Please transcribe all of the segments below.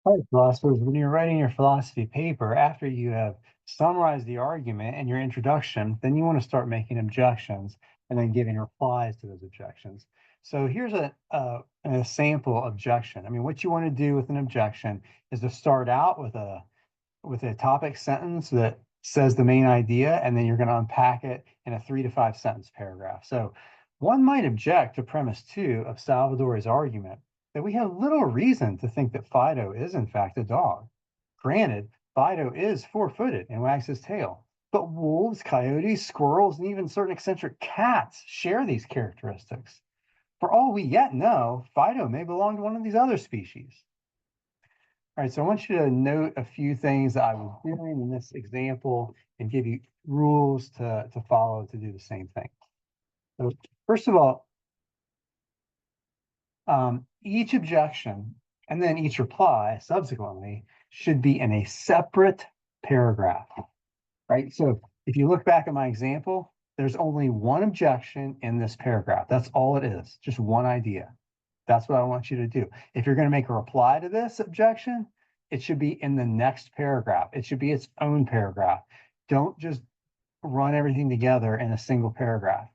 All right, philosophers, when you're writing your philosophy paper, after you have summarized the argument and your introduction, then you want to start making objections and then giving replies to those objections. So here's a sample objection. I mean, what you want to do with an objection is to start out with a topic sentence that says the main idea, and then you're going to unpack it in a 3 to 5 sentence paragraph. So one might object to premise 2 of Salvador's argument that we have little reason to think that Fido is in fact a dog. Granted, Fido is 4-footed and wags his tail, but wolves, coyotes, squirrels, and even certain eccentric cats share these characteristics. For all we yet know, Fido may belong to one of these other species. All right, so I want you to note a few things that I was doing in this example and give you rules to follow to do the same thing. So first of all, each objection and then each reply subsequently should be in a separate paragraph, right? So if you look back at my example, there's only one objection in this paragraph. That's all it is, just one idea. That's what I want you to do. If you're going to make a reply to this objection, it should be in the next paragraph. It should be its own paragraph. Don't just run everything together in a single paragraph.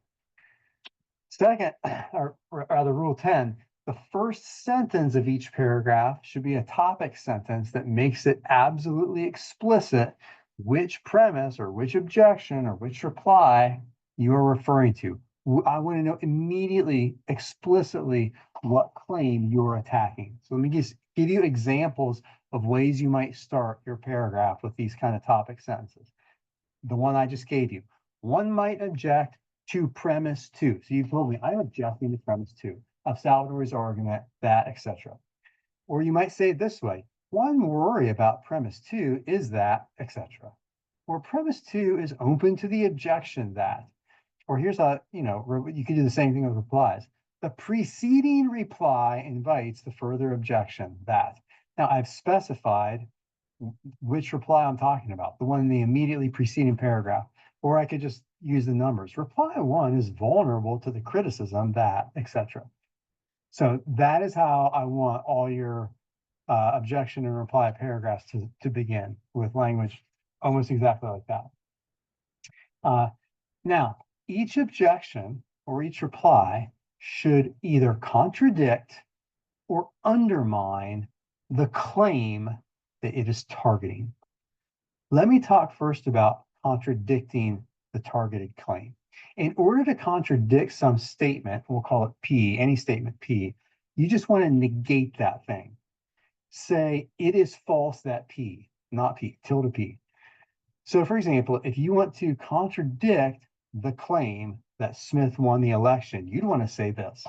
Second, or rather, Rule 10, the first sentence of each paragraph should be a topic sentence that makes it absolutely explicit which premise or which objection or which reply you are referring to. I want to know immediately, explicitly, what claim you're attacking. So let me just give you examples of ways you might start your paragraph with these kind of topic sentences. The one I just gave you. One might object to premise 2. So you told me I'm objecting to premise 2 of Salvador's argument, that, etc. Or you might say it this way: one worry about premise 2 is that, etc. Or premise 2 is open to the objection that. Or here's how, you can do the same thing with replies. The preceding reply invites the further objection that. Now I've specified which reply I'm talking about, the one in the immediately preceding paragraph, or I could just use the numbers. Reply 1 is vulnerable to the criticism that, etc. So that is how I want all your objection and reply paragraphs to begin, with language almost exactly like that. Now, each objection or each reply should either contradict or undermine the claim that it is targeting. Let me talk first about contradicting the targeted claim. In order to contradict some statement, we'll call it P, any statement P, you just want to negate that thing. Say, it is false that P, not P, tilde P. So for example, if you want to contradict the claim that Smith won the election, you'd want to say this: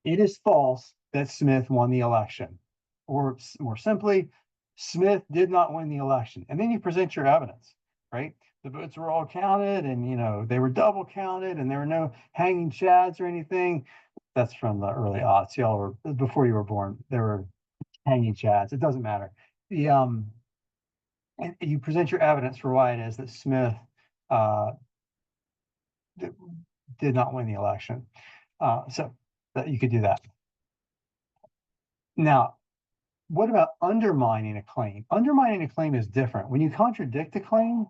it is false that Smith won the election. Or more simply, Smith did not win the election. And then you present your evidence, right? The votes were all counted, and they were double counted, and there were no hanging chads or anything. That's from the early aughts. Y'all were, before you were born, there were hanging chads. It doesn't matter. And you present your evidence for why it is that Smith did not win the election. So that you could do that. Now, what about undermining a claim? Undermining a claim is different. When you contradict a claim,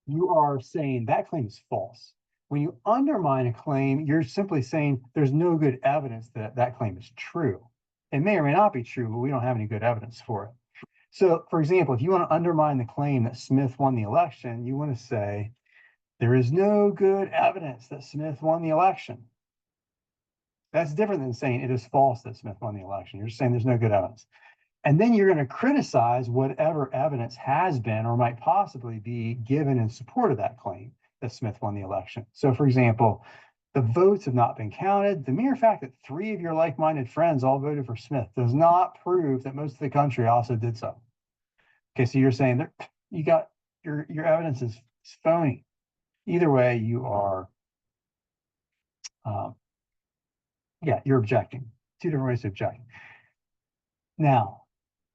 you are saying that claim is false. When you undermine a claim, you're simply saying there's no good evidence that that claim is true. It may or may not be true, but we don't have any good evidence for it. So, for example, if you want to undermine the claim that Smith won the election, you want to say, there is no good evidence that Smith won the election. That's different than saying it is false that Smith won the election. You're just saying there's no good evidence. And then you're going to criticize whatever evidence has been or might possibly be given in support of that claim that Smith won the election. So, for example, the votes have not been counted. The mere fact that 3 of your like-minded friends all voted for Smith does not prove that most of the country also did so. Okay, so you're saying that you got your evidence is phony. Either way, you are, you're objecting. 2 different ways to object. Now,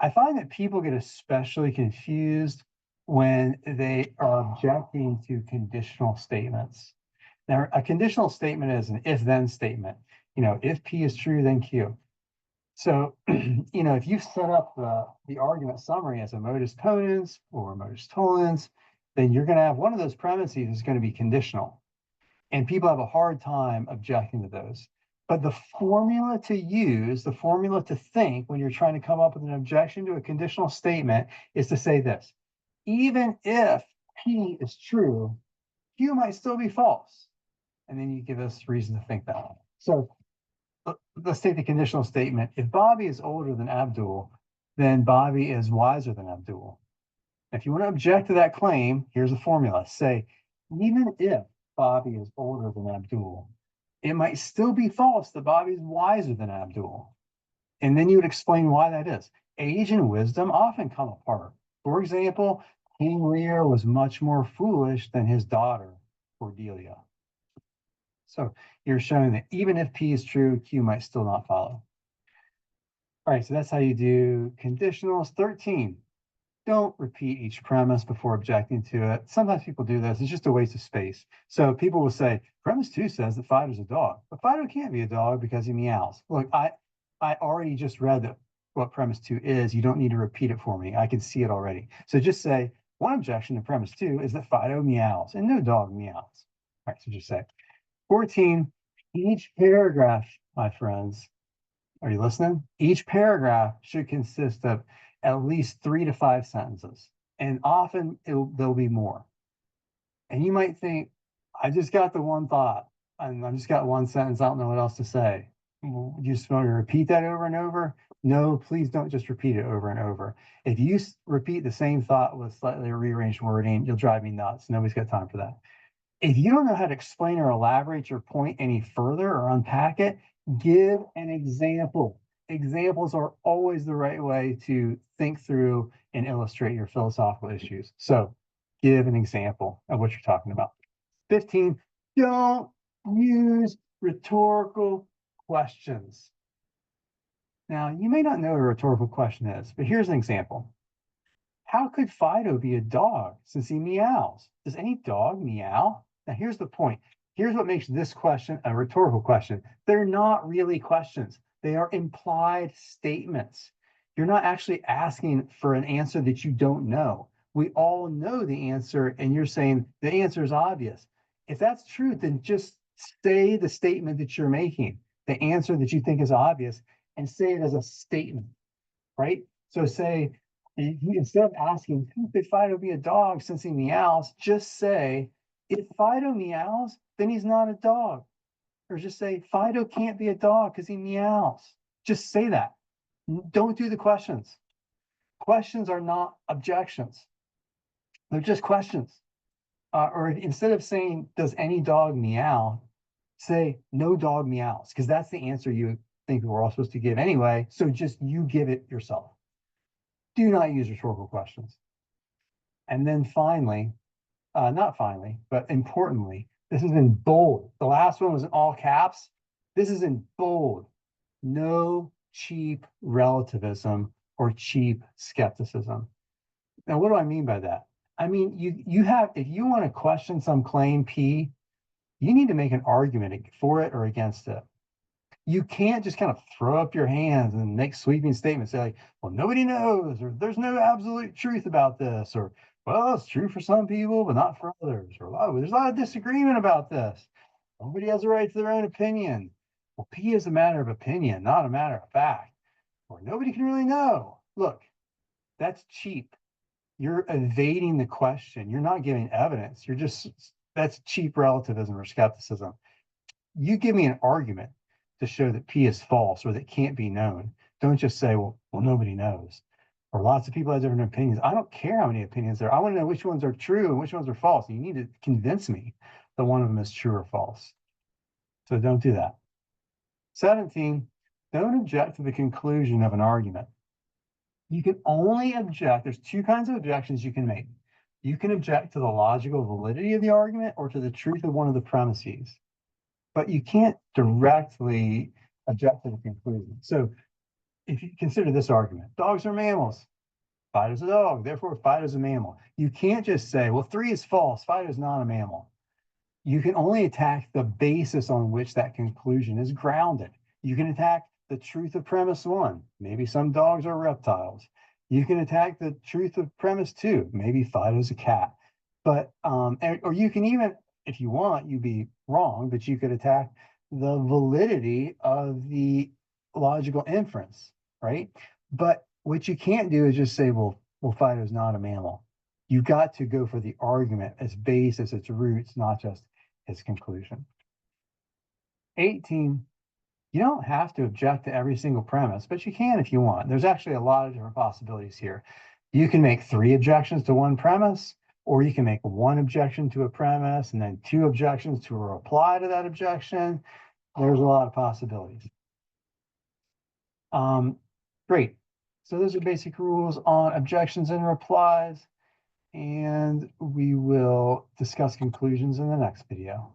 I find that people get especially confused when they are objecting to conditional statements. Now, a conditional statement is an if-then statement. If P is true, then Q. So, if you set up the argument summary as a modus ponens or modus tollens, then you're going to have one of those premises is going to be conditional. And people have a hard time objecting to those. But the formula to use, the formula to think when you're trying to come up with an objection to a conditional statement is to say this: even if P is true, Q might still be false. And then you give us reason to think that. So let's take the conditional statement. If Bobby is older than Abdul, then Bobby is wiser than Abdul. If you want to object to that claim, here's a formula. Say, even if Bobby is older than Abdul, it might still be false that Bobby is wiser than Abdul. And then you would explain why that is. Age and wisdom often come apart. For example, King Lear was much more foolish than his daughter, Cordelia. So you're showing that even if P is true, Q might still not follow. All right, so that's how you do conditionals. 13, don't repeat each premise before objecting to it. Sometimes people do this. It's just a waste of space. So people will say, premise 2 says that Fido's a dog, but Fido can't be a dog because he meows. Look, I already just read what premise 2 is. You don't need to repeat it for me. I can see it already. So just say, one objection to premise 2 is that Fido meows and no dog meows. All right, so just say, 14, each paragraph, my friends, are you listening? Each paragraph should consist of at least 3 to 5 sentences, and often there'll be more. And you might think, I just got the one thought, and I just got one sentence. I don't know what else to say. You just want to repeat that over and over? No, please don't just repeat it over and over. If you repeat the same thought with slightly rearranged wording, you'll drive me nuts. Nobody's got time for that. If you don't know how to explain or elaborate your point any further or unpack it, give an example. Examples are always the right way to think through and illustrate your philosophical issues. So give an example of what you're talking about. 15, don't use rhetorical questions. Now, you may not know what a rhetorical question is, but here's an example. How could Fido be a dog since he meows? Does any dog meow? Now, here's the point. Here's what makes this question a rhetorical question. They're not really questions. They are implied statements. You're not actually asking for an answer that you don't know. We all know the answer, and you're saying the answer is obvious. If that's true, then just say the statement that you're making, the answer that you think is obvious, and say it as a statement, right? So say, instead of asking, who could Fido be a dog since he meows, just say, if Fido meows, then he's not a dog. Or just say, Fido can't be a dog because he meows. Just say that. Don't do the questions. Questions are not objections. They're just questions. Or instead of saying, does any dog meow, say, no dog meows, because that's the answer you think we're all supposed to give anyway. So just you give it yourself. Do not use rhetorical questions. And then finally, not finally, but importantly, this is in bold. The last one was in all caps. This is in bold. No cheap relativism or cheap skepticism. Now, what do I mean by that? I mean, you have, if you want to question some claim P, you need to make an argument for it or against it. You can't just kind of throw up your hands and make sweeping statements, say like, well, nobody knows, or there's no absolute truth about this, or, well, it's true for some people, but not for others, or there's a lot of disagreement about this. Nobody has a right to their own opinion. Well, P is a matter of opinion, not a matter of fact, or nobody can really know. Look, that's cheap. You're evading the question. You're not giving evidence. That's cheap relativism or skepticism. You give me an argument to show that P is false or that can't be known. Don't just say, well, nobody knows. Or lots of people have different opinions. I don't care how many opinions there are. I want to know which ones are true and which ones are false. And you need to convince me that one of them is true or false. So don't do that. 17, don't object to the conclusion of an argument. You can only object. There's two kinds of objections you can make. You can object to the logical validity of the argument or to the truth of one of the premises. But you can't directly object to the conclusion. So if you consider this argument, dogs are mammals. Fido's a dog, therefore Fido's a mammal. You can't just say, well, 3 is false, Fido's not a mammal. You can only attack the basis on which that conclusion is grounded. You can attack the truth of premise one. Maybe some dogs are reptiles. You can attack the truth of premise two. Maybe Fido's a cat. But or you can even, if you want, you'd be wrong, but you could attack the validity of the logical inference, right? But what you can't do is just say, well, Fido's not a mammal. You've got to go for the argument as base as its roots, not just its conclusion. 18, you don't have to object to every single premise, but you can if you want. There's actually a lot of different possibilities here. You can make 3 objections to one premise, or you can make 1 objection to a premise and then 2 objections to a reply to that objection. There's a lot of possibilities. Great. So those are basic rules on objections and replies, and we will discuss conclusions in the next video.